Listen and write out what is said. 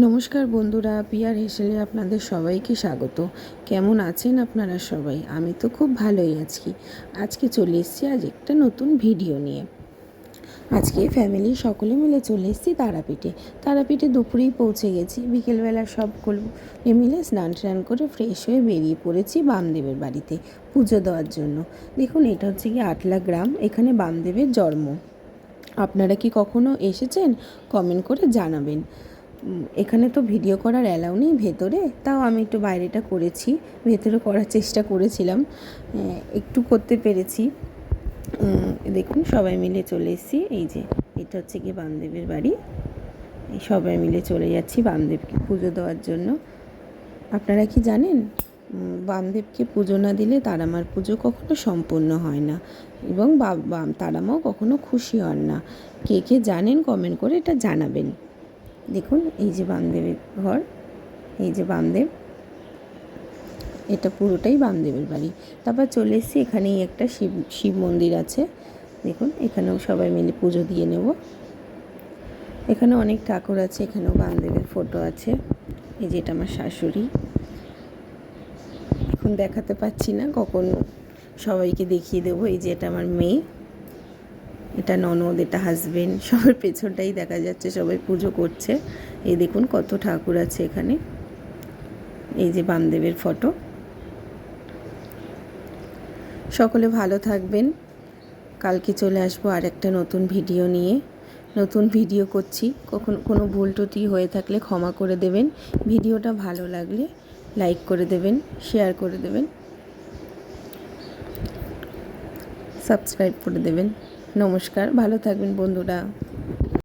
নমস্কার বন্ধুরা, পিয়ার হেসেলে আপনাদের সবাইকে স্বাগত। কেমন আছেন আপনারা সবাই? আমি তো খুব ভালোই আছি। আজকে চলে এসেছি একটা নতুন ভিডিও নিয়ে। আজকে ফ্যামিলি সকলে মিলে চলে এসেছি তারাপীঠে দুপুরেই পৌঁছে গেছি। বিকেলবেলা সকলে মিলে স্নান করে ফ্রেশ হয়ে বেরিয়ে পড়েছি বামদেবের বাড়িতে পুজো দেওয়ার জন্য। দেখুন, এটা হচ্ছে কি আটলা গ্রাম, এখানে বামদেবের জন্ম। আপনারা কি কখনো এসেছেন? কমেন্ট করে জানাবেন। এখানে তো ভিডিও করার অ্যালাউ নেই ভেতরে, তাও আমি একটু বাইরেটা করেছি। ভেতরে করার চেষ্টা করেছিলাম, একটু করতে পেরেছি। দেখুন, সবাই মিলে চলে এসেছি। এই যে এটা হচ্ছে কি বামদেবের বাড়ি। সবাই মিলে চলে যাচ্ছি বামদেবকে পুজো দেওয়ার জন্য। আপনারা কি জানেন, বামদেবকে পুজো না দিলে তারামার পুজো কখনো সম্পূর্ণ হয় না, এবং তারামাও কখনো খুশি হন না। কে কে জানেন কমেন্ট করে এটা জানাবেন। দেখুন, এই যে বামদেবের ঘর, এই যে বামদেব, এটা পুরোটাই বামদেবের বাড়ি। তারপর চলে এসেছি, এখানেই একটা শিব মন্দির আছে। দেখুন, এখানেও সবাই মিলে পুজো দিয়ে নেব। এখানে অনেক ঠাকুর আছে, এখানেও বামদেবের ফটো আছে। এই যে এটা আমার শাশুড়ি, এখন দেখাতে পাচ্ছি না, কখন সবাইকে দেখিয়ে দেবো। এই যে এটা আমার মেয়ে, এটা ননদ, এটা হাজবেন্ড, সবার পেছনটাই দেখা যাচ্ছে, সবাই পুজো করছে। এই দেখুন কত ঠাকুর আছে এখানে। এই যে বামদেবের ফটো। সকলে ভালো থাকবেন। কালকে চলে আসবো আর একটা নতুন ভিডিও নিয়ে। নতুন ভিডিও করছি, কখন কোনো ভুল ত্রুটি হয়ে থাকলে ক্ষমা করে দেবেন। ভিডিওটা ভালো লাগলে লাইক করে দেবেন, শেয়ার করে দেবেন, সাবস্ক্রাইব করে দেবেন। নমস্কার, ভালো থাকবেন বন্ধুরা।